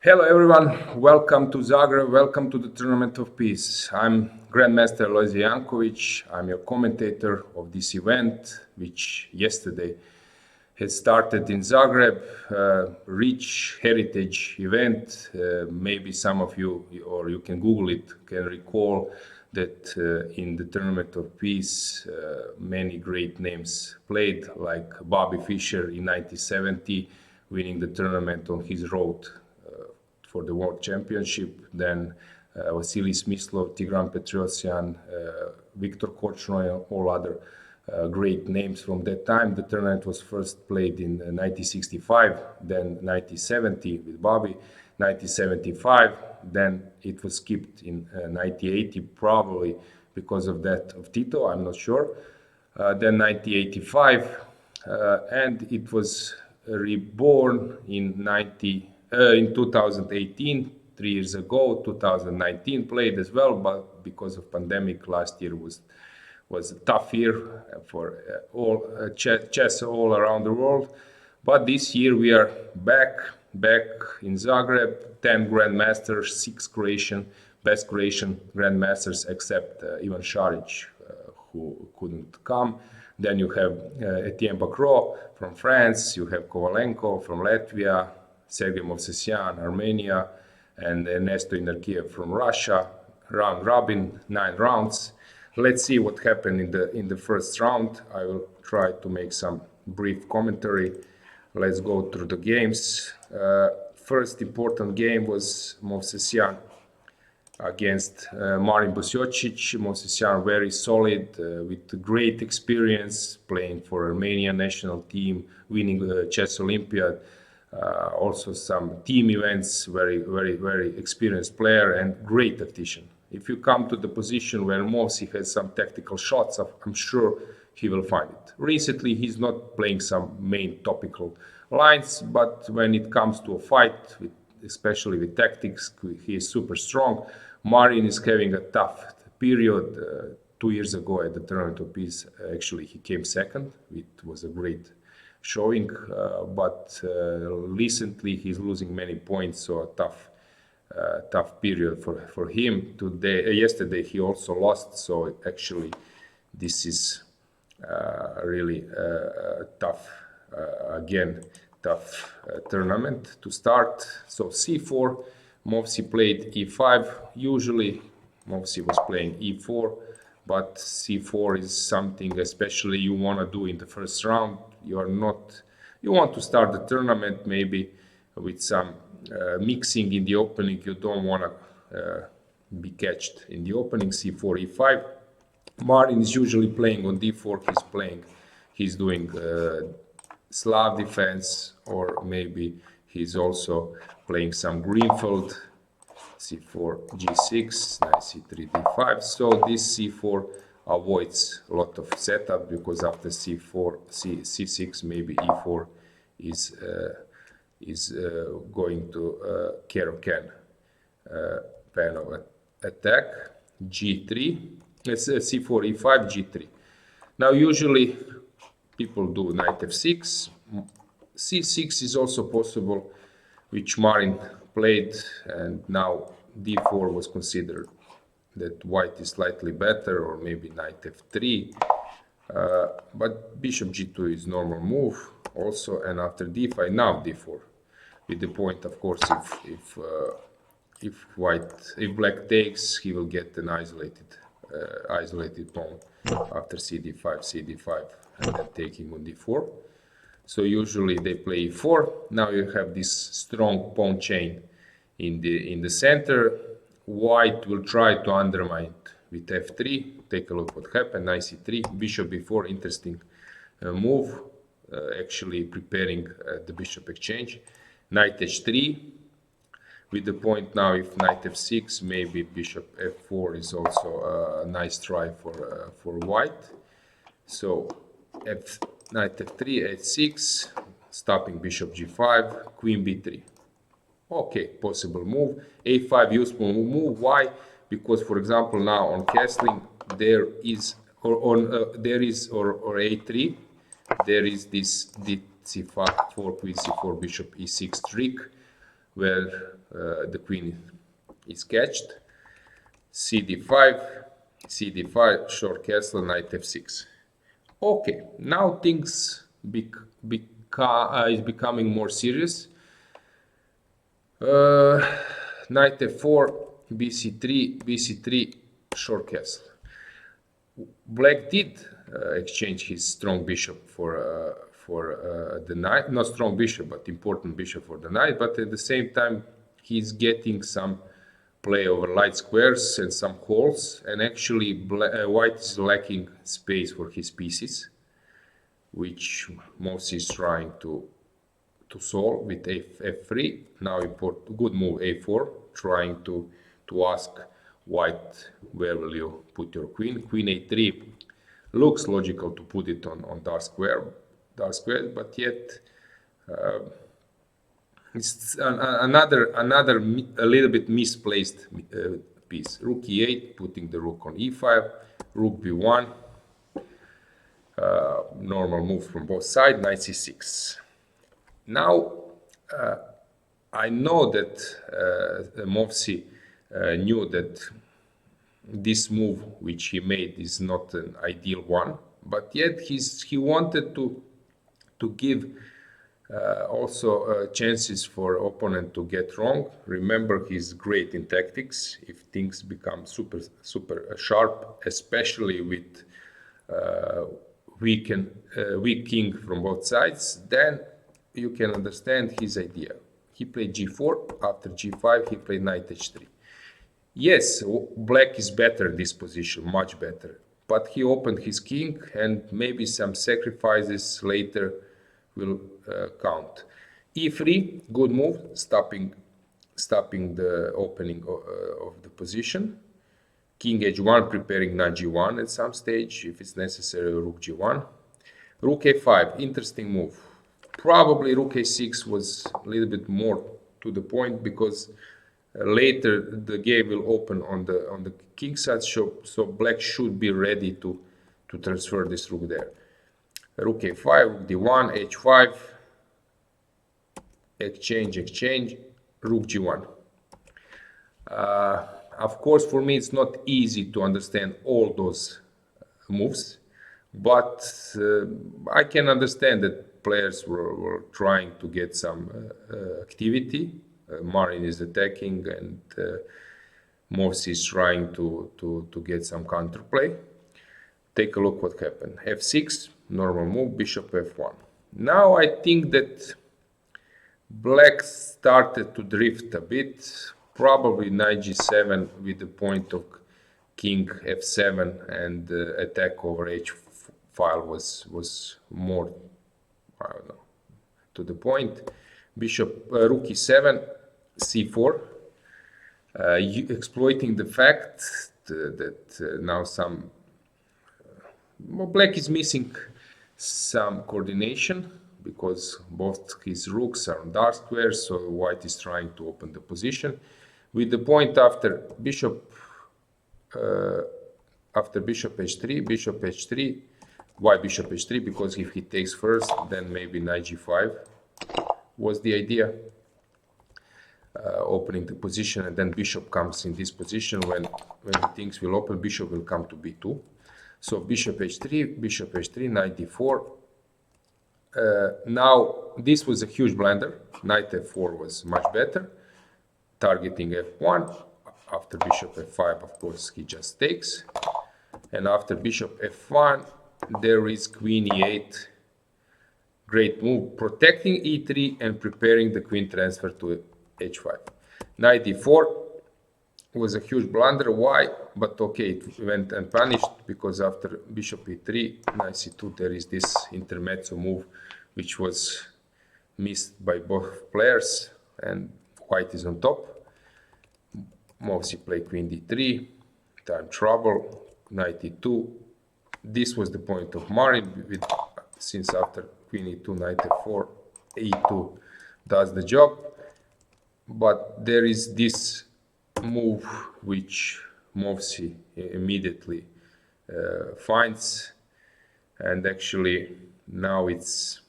Hello everyone, welcome to Zagreb, welcome to the Tournament of Peace. I'm Grandmaster Lojzij Jankovic, I'm your commentator of this event, which yesterday had started in Zagreb, rich heritage event. Maybe some of you, or you can Google it, can recall that in the Tournament of Peace, many great names played, like Bobby Fischer in 1970, winning the tournament on his road for the World Championship. Then Vasily Smyslov, Tigran Petrosyan, Viktor Korchnoi, and all other great names from that time. The tournament was first played in 1965, then 1970 with Bobby, 1975, then it was skipped in 1980, probably because of that of Tito, I'm not sure. Then 1985, and it was reborn in 2018, 3 years ago. 2019 played as well, but because of pandemic, last year was a tough year for all chess all around the world. But this year we are back in Zagreb. 10 grandmasters, 6 best Croatian grandmasters, except Ivan Šarić, who couldn't come. Then you have Etienne Bacrot from France, you have Kovalenko from Latvia, Sergei Movsesyan, Armenia, and Ernesto Inarkiev from Russia. Round robin, 9 rounds. Let's see what happened in the first round. I will try to make some brief commentary. Let's go through the games. First important game was Movsesyan against Marin Bosiocic. Movsesyan very solid, with great experience, playing for Armenian national team, winning the Chess Olympiad. Also some team events, very experienced player and great tactician. If you come to the position where Movsi has some tactical shots, I'm sure he will find it. Recently, he's not playing some main topical lines, but when it comes to a fight, especially with tactics, he is super strong. Marin is having a tough period. 2 years ago at the Tournament of Peace, actually he came second. It was a great showing, but recently he's losing many points, so a tough period for him. Yesterday he also lost, so actually this is really tough tough tournament to start. So c4, Movsi played e5. Usually Movsi was playing e4, but c4 is something especially you want to do in the first round. You want to start the tournament maybe with some mixing in the opening. You don't want to be catched in the opening. c4, e5. Marin is usually playing on d4. He's doing Slav defense, or maybe he's also playing some Greenfield. c4, g6, knight c3, d5. So this c4 avoids a lot of setup, because after c4, c6, maybe e4 is going to Caro-Can plan of attack. g3, c4, e5, g3. Now usually people do knight f6. c6 is also possible, which Marin played, and now d4 was considered that white is slightly better, or maybe knight f3. But bishop g2 is normal move also, and after d5, now d4, with the point, of course, if black takes, he will get an isolated pawn after cd5, and then taking on d4. So usually they play e4. Now you have this strong pawn chain in the center. White will try to undermine it with f3. Take a look what happened. Knight c3, bishop b4. Interesting move. Actually preparing the bishop exchange. Knight h3. With the point now, if knight f6, maybe bishop f4 is also a nice try for white. So knight f3, h6, stopping bishop g5, queen b3. Okay, possible move. a5, useful move. Why? Because, for example, now on castling there is, or a3, there is this c4, queen c4, bishop e6 trick, where the queen is catched. cd5, short castle, knight f6. Okay, now things is becoming more serious. Knight f4, bc3, short castle. Black did exchange his strong bishop for the knight, not strong bishop, but important bishop for the knight. But at the same time, he's getting some play over light squares and some holes, and actually white is lacking space for his pieces, which Mosi is trying to solve with f3. Now import good move a4, trying to ask white, where will you put your queen. Queen a3 looks logical to put it on dark square, but yet it's another a little bit misplaced piece. Rook e8, putting the rook on e5, rook b1, normal move from both sides, knight c6. Now I know that Movsi knew that this move which he made is not an ideal one, but yet he wanted to give also chances for opponent to get wrong. Remember, he's great in tactics. If things become super sharp, especially with weak king from both sides, then you can understand his idea. He played g4. After g5, he played knight h3. Yes, black is better in this position, much better. But he opened his king, and maybe some sacrifices later will count. e3, good move, stopping the opening of the position. King h1, preparing knight g1 at some stage, if it's necessary, rook g1. Rook a5, interesting move. Probably rook a6 was a little bit more to the point, because later the game will open on the king side, so black should be ready to transfer this rook there. Rook a5, rook d1, h5, exchange, rook g1. Of course, for me it's not easy to understand all those moves, but I can understand that players were trying to get some activity. Marin is attacking, and Morsi is trying to get some counterplay. Take a look what happened. f6, normal move, bishop f1. Now I think that black started to drift a bit. Probably knight g7 with the point of king f7, and attack over h file was more, I don't know, to the point. Bishop rook e7, c4, exploiting the fact that now some black is missing some coordination, because both his rooks are on dark squares, so white is trying to open the position. With the point after bishop h3, why bishop h3? Because if he takes first, then maybe knight g5 was the idea, opening the position, and then bishop comes in this position. When things will open, bishop will come to b2. So bishop h3, knight d4. Now this was a huge blunder. Knight f4 was much better, targeting f1. After bishop f5, of course, he just takes, and after bishop f1, there is queen e8. Great move, protecting e3 and preparing the queen transfer to h5. Knight d4 was a huge blunder. Why? But okay, it went unpunished, because after bishop e3, knight c2, there is this intermezzo move, which was missed by both players, and white is on top. Mosi play queen d3, time trouble, knight e2. This was the point of Marin, since after queen e2, knight f4, e2 does the job. But there is this move which Movsi immediately finds, and actually now it's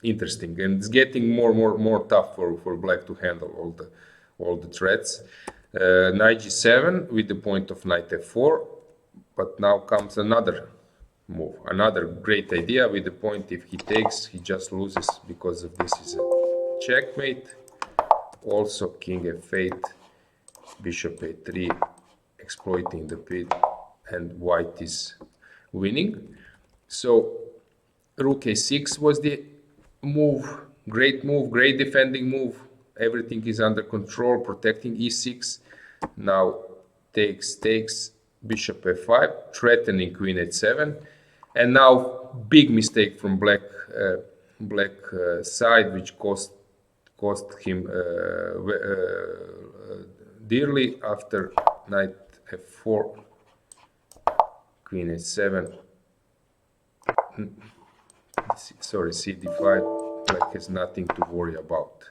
interesting, and it's getting more tough for black to handle all the threats. Knight g7 with the point of knight f4, but now comes another move, another great idea with the point. If he takes, he just loses because of this is a checkmate. Also king f8, bishop a3, exploiting the pin, and white is winning. So rook a6 was the move, great defending move. Everything is under control, protecting e6. Now takes, bishop f5, threatening queen h7. And now big mistake from black side, which cost him dearly. After knight f4, queen h7, sorry, cd5, black has nothing to worry about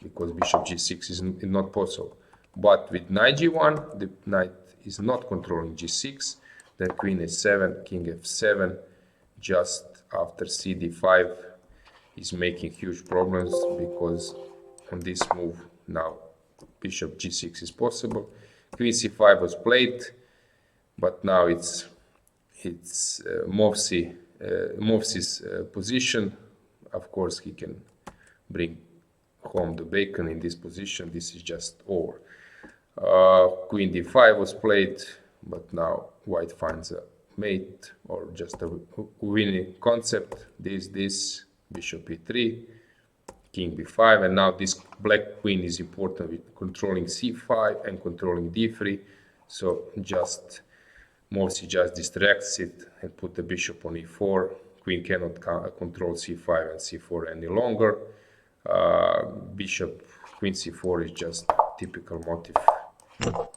because bishop g6 is not possible. But with knight g1, the knight is not controlling g6, then queen h7, king f7, just after cd5 is making huge problems, because on this move now bishop g6 is possible. Queen c5 was played, but now it's Movsi's position. Of course, he can bring home the bacon in this position. This is just over. Queen d5 was played, but now white finds a mate or just a winning concept. This bishop e3, king b5, and now this black queen is important with controlling c5 and controlling d3. So just Movsi just distracts it and put the bishop on e4. Queen cannot control c5 and c4 any longer. Bishop queen c4 is just typical motif,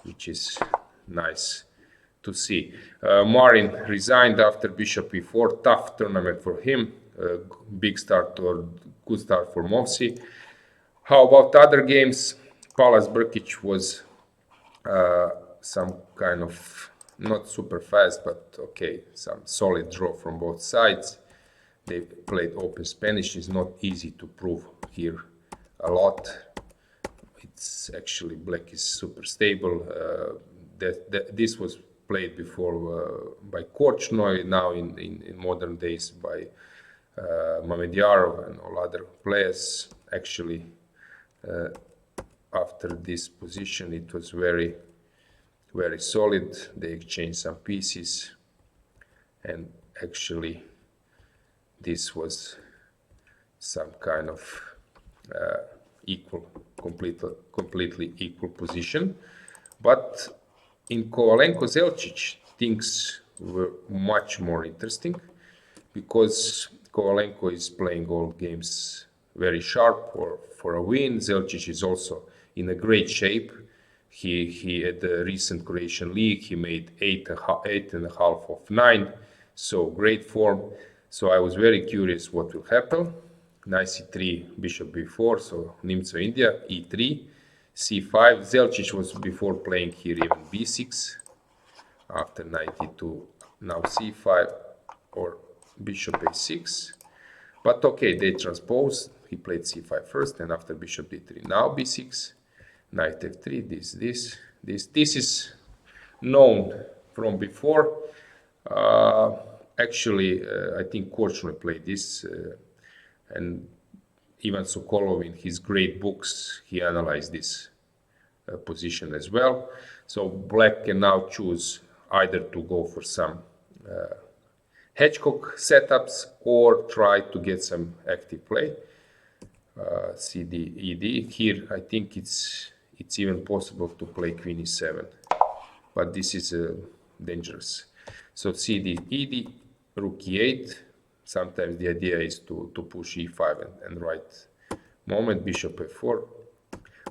which is nice to see. Marin resigned after bishop e4. Tough tournament for him. Big start or good start for Movsi. How about other games? Palas Brkic was some kind of not super fast, but okay, some solid draw from both sides. They played open Spanish. It's not easy to prove here a lot. It's actually black is super stable. This was played before by Korchnoi, now in modern days by Mamedyarov and all other players. Actually, after this position, it was very solid. They exchanged some pieces, and actually this was some kind of completely equal position. But in Kovalenko-Zelčić, things were much more interesting, because Kovalenko is playing all games very sharp or for a win. Zelčić is also in a great shape. He at the recent Croatian League, he made 8.5 of 9, so great form. So I was very curious what will happen. Knight c3, bishop b4, so Nimzo India, e3, c5. Zelčić was before playing here even b6, after knight e2, now c5 or bishop a6. But okay, they transposed. He played c5 first, and after bishop d3, now b6, knight f3. This is known from before. Actually, I think Korchnoi played this, and Ivan Sokolov in his great books, he analyzed this position as well. So black can now choose either to go for some hedgecock setups or try to get some active play. CD, ED. Here, I think it's even possible to play queen e7, but this is dangerous. So CD, ED, rook e8. Sometimes the idea is to push e5 and right moment, bishop f4.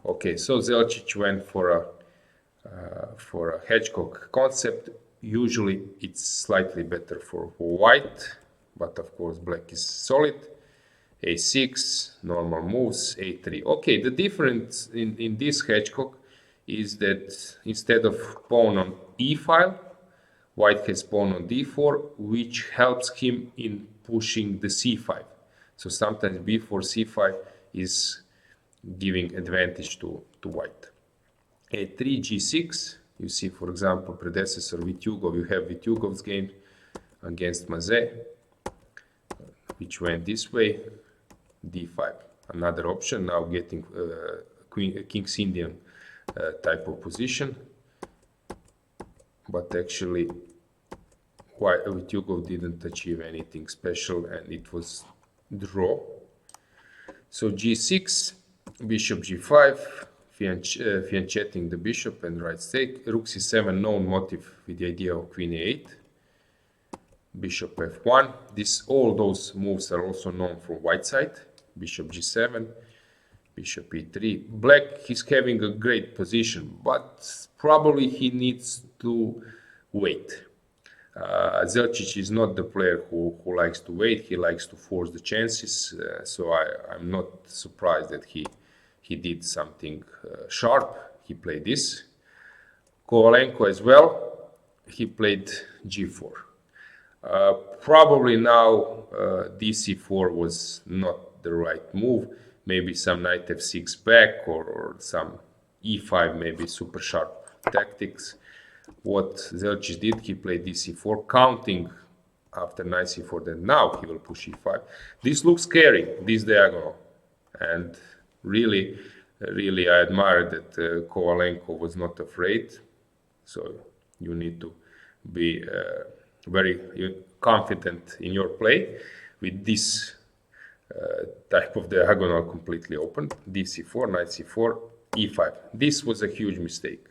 Okay, so Zelčić went for a hedgecock concept. Usually it's slightly better for white, but of course black is solid. a6, normal moves, a3. Okay, the difference in this hedgecock is that instead of pawn on e file, white has pawn on d4, which helps him in pushing the c5. So sometimes before c5 is giving advantage to white. a3, g6, you see, for example, predecessor Vityugov, you have Vityugov's game against Mazet, which went this way, d5. Another option, now getting King's Indian type of position. But actually, Vityugov didn't achieve anything special, and it was draw. So g6, bishop g5, fianchetting the bishop and right stake. Rook c7, known motive with the idea of queen a8. Bishop f1. All those moves are also known from white side. Bishop g7, bishop e3. Black is having a great position, but probably he needs to wait. Zelčić is not the player who likes to wait. He likes to force the chances. So I'm not surprised that he did something sharp. He played this. Kovalenko as well. He played g4. Probably now dc4 was not the right move. Maybe some knight f6 back or some e5, maybe super sharp tactics. What Zelčić did, he played dc4, counting after knight c4, then now he will push e5. This looks scary, this diagonal. And really, really I admire that Kovalenko was not afraid. So you need to be very confident in your play with this type of diagonal completely open. dc4, knight c4, e5. This was a huge mistake.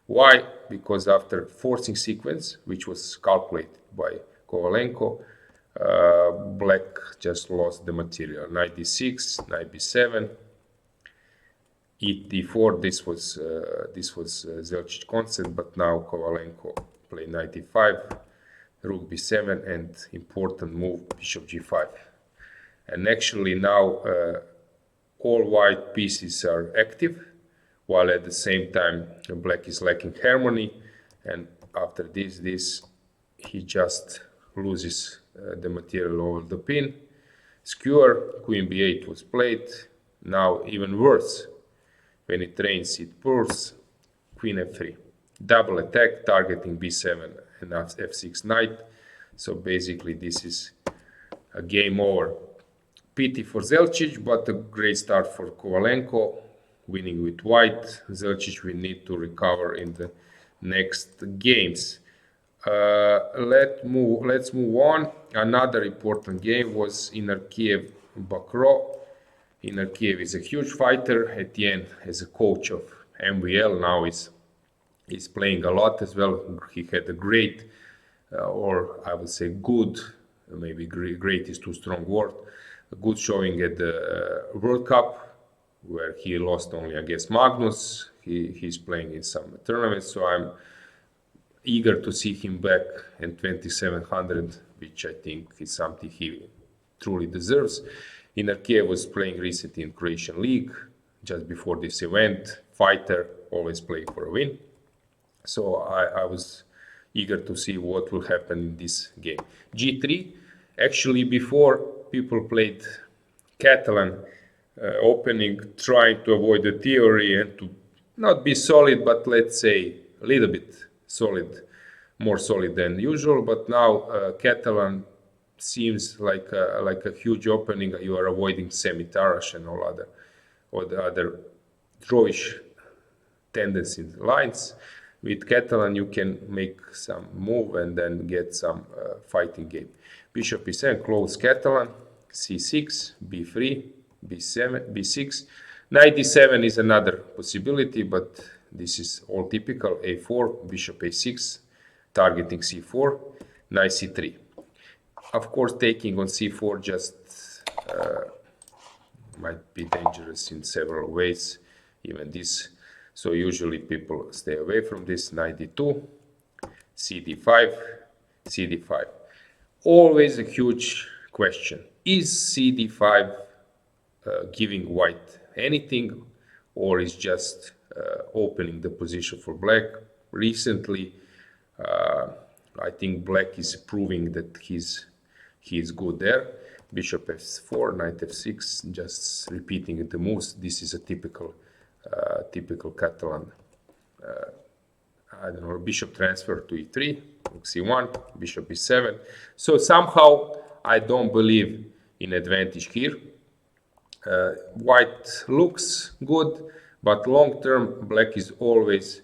Why? Because after forcing sequence, which was calculated by Kovalenko, black just lost the material. Knight d6, knight b7, e4. This was Zelčić concept, but now Kovalenko played knight e5, rook b7, and important move bishop g5. And actually now all white pieces are active, while at the same time black is lacking harmony, and after this he just loses the material over the pin. Skewer, queen b8 was played. Now even worse, when it rains it pours. Queen f3, double attack targeting b7 and f6 knight. So basically this is a game over. Pity for Zelčić, but a great start for Kovalenko, winning with white. Zelčić will need to recover in the next games. Let's move on. Another important game was Inner Kiev Bakro. Inner Kiev is a huge fighter. Etienne, as a coach of MVL, now is playing a lot as well. He had a great, or I would say good, maybe great is too strong word, a good showing at the World Cup, where he lost only against Magnus. He's playing in some tournaments, so I'm eager to see him back in 2700, which I think is something he truly deserves. Inner Kiev was playing recently in Croatian League just before this event. Fighter, always playing for a win. So I was eager to see what will happen in this game. G3, actually before people played Catalan opening, trying to avoid the theory and to not be solid, but let's say a little bit solid, more solid than usual. But now Catalan seems like a huge opening. You are avoiding semi-Tarash and all the other drawish tendencies lines. With Catalan you can make some move and then get some fighting game. Bishop e7, close Catalan, c6, b3, b7, b6. Knight d7 is another possibility, but this is all typical. a4, bishop a6, targeting c4, knight c3. Of course, taking on c4 just might be dangerous in several ways, even this. So usually people stay away from this. Knight d2, cd5, cd5. Always a huge question. Is cd5 giving white anything, or is just opening the position for black? Recently, I think black is proving that he's good there. Bishop f4, knight f6, just repeating the moves. This is a typical Catalan, I don't know, bishop transfer to e3, rook c1, bishop e7. So somehow I don't believe in advantage here. White looks good, but long term black is always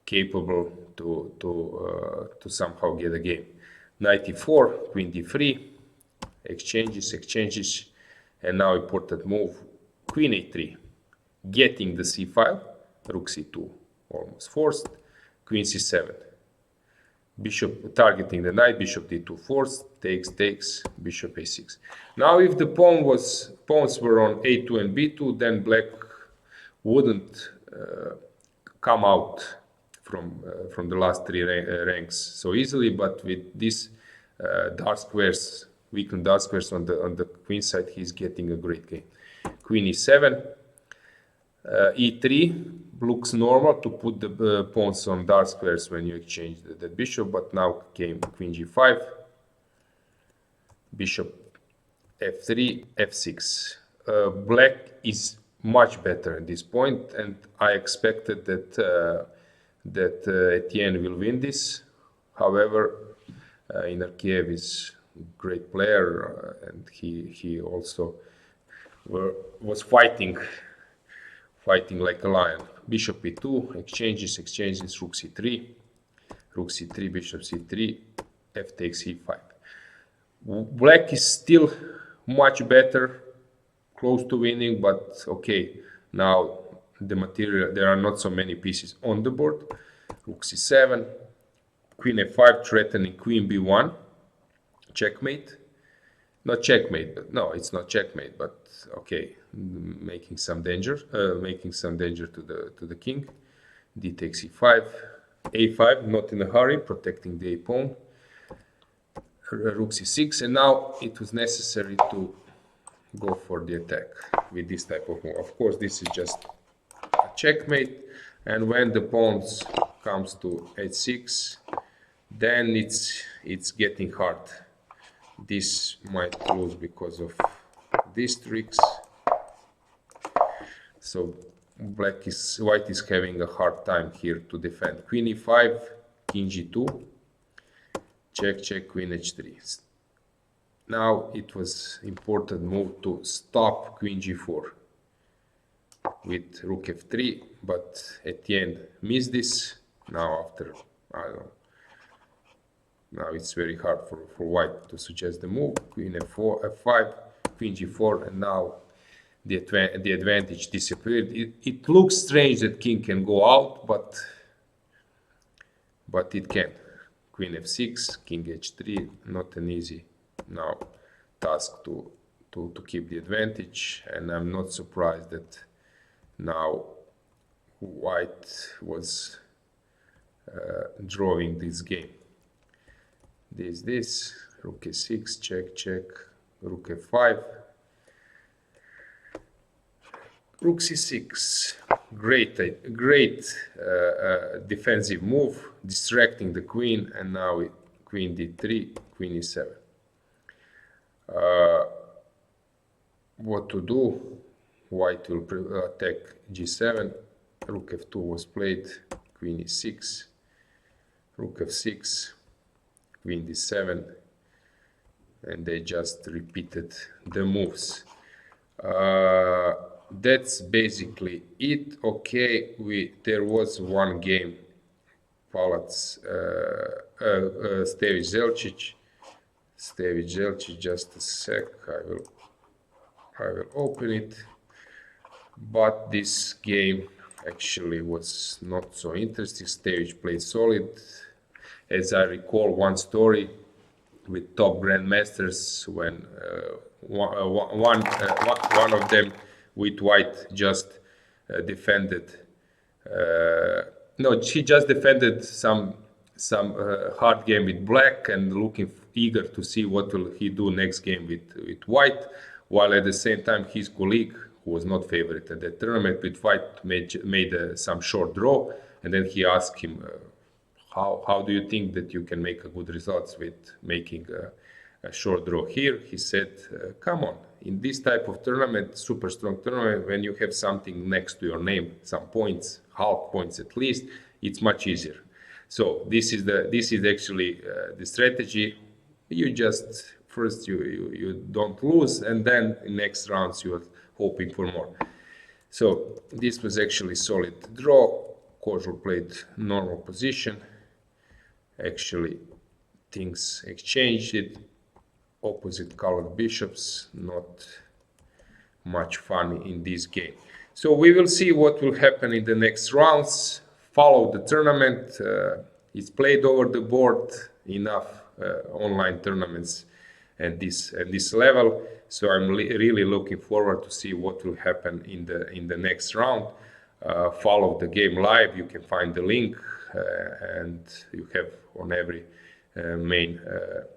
capable to somehow get a game. Knight e4, queen d3, exchanges, and now important move, queen a3, getting the c file, rook c2, almost forced, queen c7, bishop targeting the knight, bishop d2 forced, takes, bishop a6. Now if the pawns were on a2 and b2, then black wouldn't come out from the last three ranks so easily, but with these dark squares, weakened dark squares on the queen side, he's getting a great game. Queen e7, e3 looks normal to put the pawns on dark squares when you exchange the bishop, but now came queen g5, bishop f3, f6. Black is much better at this point, and I expected that Etienne will win this. However, Inarkiev is a great player, and he also was fighting like a lion. Bishop e2, exchanges, rook c3, bishop c3, f takes e5. Black is still much better, close to winning, but okay, now the material, there are not so many pieces on the board. Rook c7, queen f5, threatening queen b1, checkmate. Not checkmate, but no, it's not checkmate, but okay, making some danger to the king. D takes e5, a5, not in a hurry, protecting the a pawn. Rook c6, and now it was necessary to go for the attack with this type of move. Of course, this is just a checkmate, and when the pawns comes to h6, then it's getting hard. This might lose because of these tricks. So white is having a hard time here to defend. Queen e5, king g2, check, queen h3. Now it was important move to stop queen g4 with rook f3, but Etienne missed this. Now after, I don't know, now it's very hard for white to suggest the move. Queen f4, f5, queen g4, and now the advantage disappeared. It looks strange that king can go out, but it can. Queen f6, king h3, not an easy now task to keep the advantage, and I'm not surprised that now white was drawing this game. This rook a6, check, rook f5, rook c6, great defensive move, distracting the queen, and now queen d3, queen e7. What to do? White will attack g7, rook f2 was played, queen e6, rook f6, queen d7, and they just repeated the moves. That's basically it. Okay, there was one game, Palace, Stevic Zelčić, just a sec, I will open it, but this game actually was not so interesting. Stevic played solid. As I recall one story with top grandmasters, when one of them with white just defended. No, she just defended some hard game with black and looking eager to see what will he do next game with white, while at the same time his colleague, who was not favorite at that tournament with white, made some short draw, and then he asked him, how do you think that you can make a good results with making a short draw here. He said, come on, in this type of tournament, super strong tournament, when you have something next to your name, some points, half points at least, it's much easier. So this is actually the strategy. You just first you don't lose, and then in next rounds you are hoping for more. So this was actually solid draw. Kožul played normal position. Actually, things exchanged it. Opposite colored bishops, not much fun in this game. So we will see what will happen in the next rounds. Follow the tournament. It's played over the board. Enough online tournaments at this level. So I'm really looking forward to see what will happen in the next round. Follow the game live. You can find the link, and you have on every main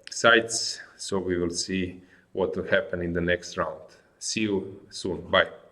sites. So we will see what will happen in the next round. See you soon. Bye.